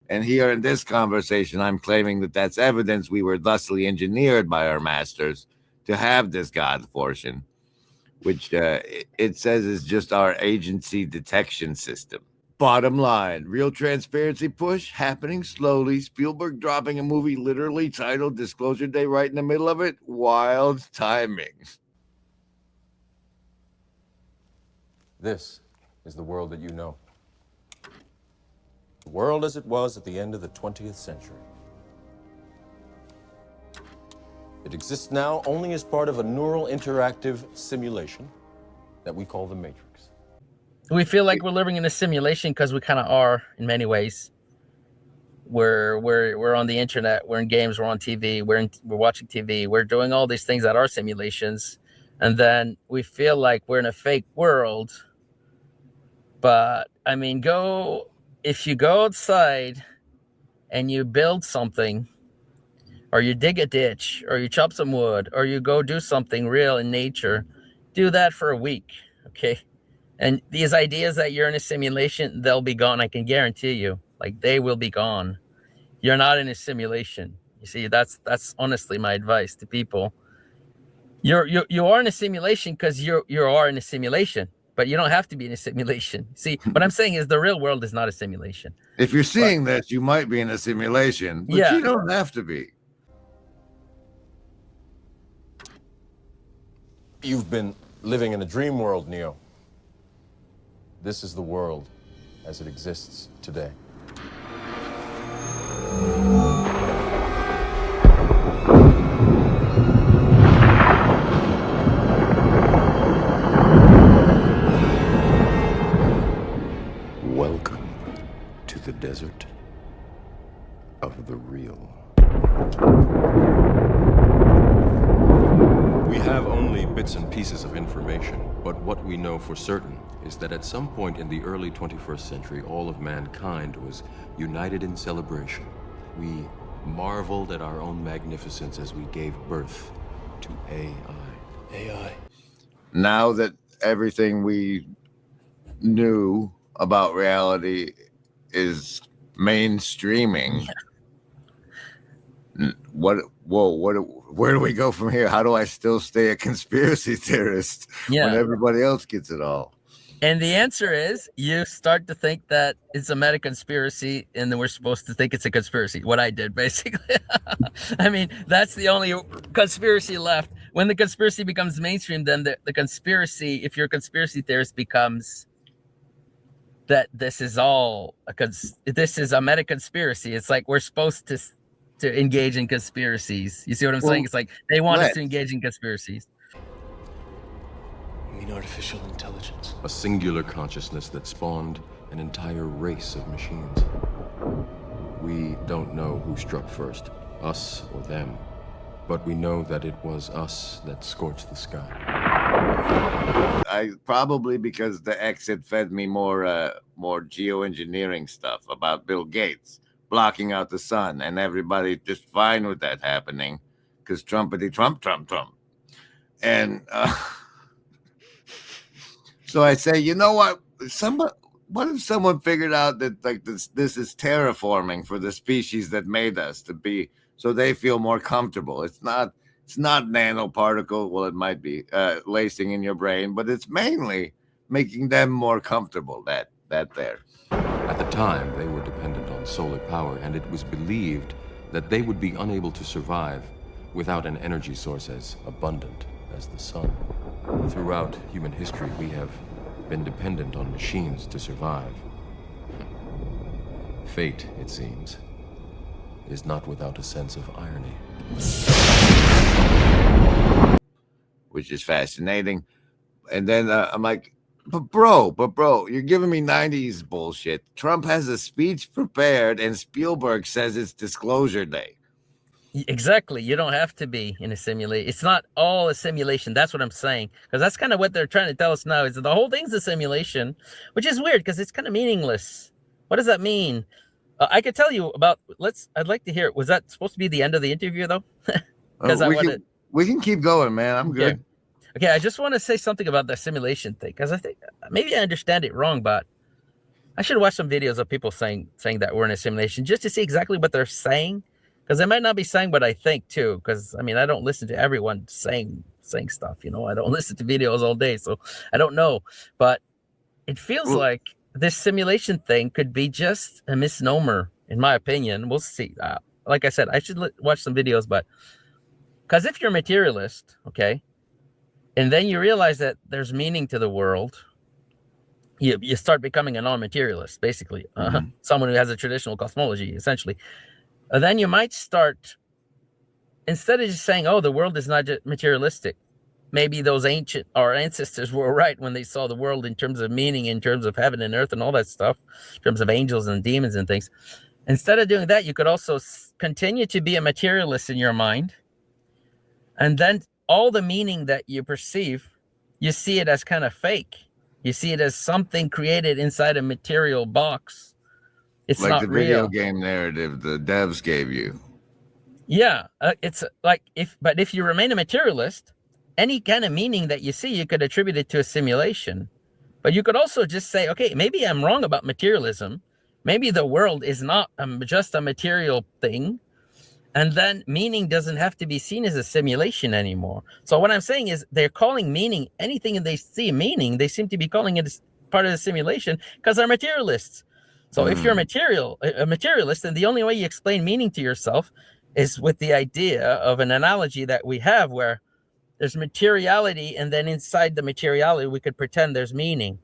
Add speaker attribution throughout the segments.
Speaker 1: And here in this conversation, I'm claiming that that's evidence we were thusly engineered by our masters to have this God portion, which it says is just our agency detection system. Bottom line, real transparency push happening slowly. Spielberg dropping a movie literally titled Disclosure Day right in the middle of it. Wild timing.
Speaker 2: This is the world that you know. The world as it was at the end of the 20th century. It exists now only as part of a neural interactive simulation that we call the Matrix.
Speaker 3: We feel like we're living in a simulation because we kind of are in many ways. We're on the internet, we're in games, we're on TV, we're watching TV, we're doing all these things that are simulations, and then we feel like we're in a fake world. But I mean, if you go outside and you build something, or you dig a ditch, or you chop some wood, or you go do something real in nature, do that for a week, okay? And these ideas that you're in a simulation, they'll be gone. I can guarantee you. Like, they will be gone. You're not in a simulation. You see, that's honestly my advice to people. You are in a simulation because you are in a simulation, but you don't have to be in a simulation. See, what I'm saying is the real world is not a simulation.
Speaker 1: If you're seeing this, you might be in a simulation, but
Speaker 3: Yeah.
Speaker 1: you don't have to be.
Speaker 2: You've been living in a dream world, Neo. This is the world as it exists today.
Speaker 4: Welcome to the desert of the real.
Speaker 2: We have only bits and pieces of information, but what we know for certain is that at some point in the early 21st century, all of mankind was united in celebration. We marveled at our own magnificence as we gave birth to AI.
Speaker 1: Now that everything we knew about reality is mainstreaming, where do we go from here? How do I still stay a conspiracy theorist when everybody else gets it all?
Speaker 3: And the answer is you start to think that it's a meta conspiracy, and then we're supposed to think it's a conspiracy. What I did, basically. I mean, that's the only conspiracy left. When the conspiracy becomes mainstream, then the conspiracy, if you're a conspiracy theorist, becomes that this is all this is a meta conspiracy. It's like we're supposed to engage in conspiracies. You see what I'm saying? It's like they want us to engage in conspiracies.
Speaker 5: You mean artificial intelligence?
Speaker 2: A singular consciousness that spawned an entire race of machines. We don't know who struck first, us or them, but we know that it was us that scorched the sky.
Speaker 1: I probably because the exit fed me more geoengineering stuff about Bill Gates blocking out the sun, and everybody just fine with that happening because Trumpity Trump. And so I say, you know what? What if someone figured out that like this is terraforming for the species that made us to be, so they feel more comfortable? It's not nanoparticle. Well, it might be lacing in your brain, but it's mainly making them more comfortable. That there.
Speaker 2: At the time, they were dependent on solar power, and it was believed that they would be unable to survive without an energy source as abundant as the sun. Throughout human history, we have been dependent on machines to survive. Fate, it seems, is not without a sense of irony.
Speaker 1: Which is fascinating. And then I'm like, but bro, you're giving me 90s bullshit. Trump has a speech prepared and Spielberg says it's Disclosure Day.
Speaker 3: Exactly. You don't have to be in a simulation. It's not all a simulation. That's what I'm saying. Because that's kind of what they're trying to tell us now, is that the whole thing's a simulation, which is weird because it's kind of meaningless. What does that mean? I could tell you about, I'd like to hear it. Was that supposed to be the end of the interview though?
Speaker 1: We can keep going, man. I'm good.
Speaker 3: Okay, I just want to say something about the simulation thing, because I think maybe I understand it wrong, but I should watch some videos of people saying that we're in a simulation just to see exactly what they're saying, because they might not be saying what I think too. Because I mean, I don't listen to everyone saying stuff. You know, I don't listen to videos all day, so I don't know. But it feels like this simulation thing could be just a misnomer, in my opinion. We'll see. Like I said, I should watch some videos, but because if you're a materialist, okay, and then you realize that there's meaning to the world, you start becoming a non-materialist, basically, someone who has a traditional cosmology, essentially. And then you might start, instead of just saying, "Oh, the world is not just materialistic," maybe our ancestors were right when they saw the world in terms of meaning, in terms of heaven and earth and all that stuff, in terms of angels and demons and things. Instead of doing that, you could also continue to be a materialist in your mind, and then all the meaning that you perceive, you see it as kind of fake. You see it as something created inside a material box. It's
Speaker 1: like
Speaker 3: not
Speaker 1: the video
Speaker 3: real.
Speaker 1: game narrative the devs gave you.
Speaker 3: Yeah, it's like if you remain a materialist, any kind of meaning that you see, you could attribute it to a simulation. But you could also just say, okay, maybe I'm wrong about materialism. Maybe the world is not just a material thing. And then meaning doesn't have to be seen as a simulation anymore. So what I'm saying is they're calling meaning, anything they see meaning, they seem to be calling it as part of the simulation because they're materialists. So if you're a materialist, then the only way you explain meaning to yourself is with the idea of an analogy that we have where there's materiality, and then inside the materiality, we could pretend there's meaning.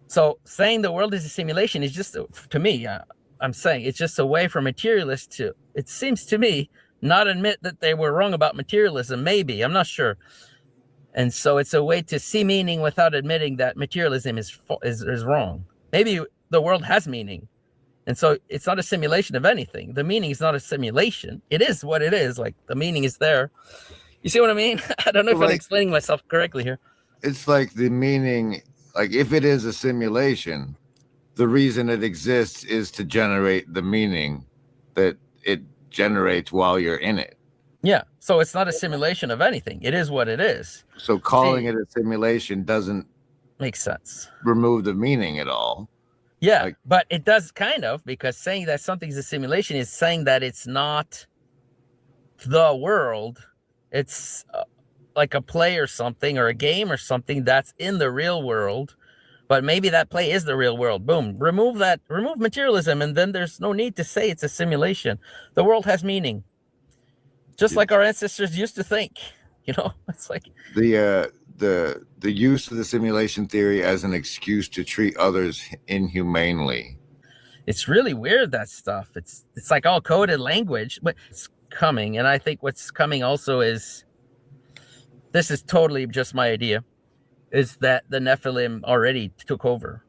Speaker 3: So saying the world is a simulation is just, to me, I'm saying it's just a way for materialists to, it seems to me, not admit that they were wrong about materialism. Maybe, I'm not sure. And so it's a way to see meaning without admitting that materialism is wrong. Maybe the world has meaning. And so it's not a simulation of anything. The meaning is not a simulation. It is what it is. Like the meaning is there. You see what I mean? I don't know if I'm explaining myself correctly here.
Speaker 1: It's like the meaning, like if it is a simulation, the reason it exists is to generate the meaning that it generates while you're in it.
Speaker 3: Yeah. So it's not a simulation of anything. It is what it is.
Speaker 1: So calling it a simulation doesn't
Speaker 3: make sense.
Speaker 1: Remove the meaning at all.
Speaker 3: Yeah, but it does kind of, because saying that something's a simulation is saying that it's not the world. It's like a play or something, or a game or something that's in the real world, but maybe that play is the real world. Boom, remove materialism, and then there's no need to say it's a simulation. The world has meaning, just like our ancestors used to think. You know, it's like
Speaker 1: the use of the simulation theory as an excuse to treat others inhumanely.
Speaker 3: It's really weird, that stuff. It's like all coded language, but it's coming. And I think what's coming also is, this is totally just my idea, is that the Nephilim already took over.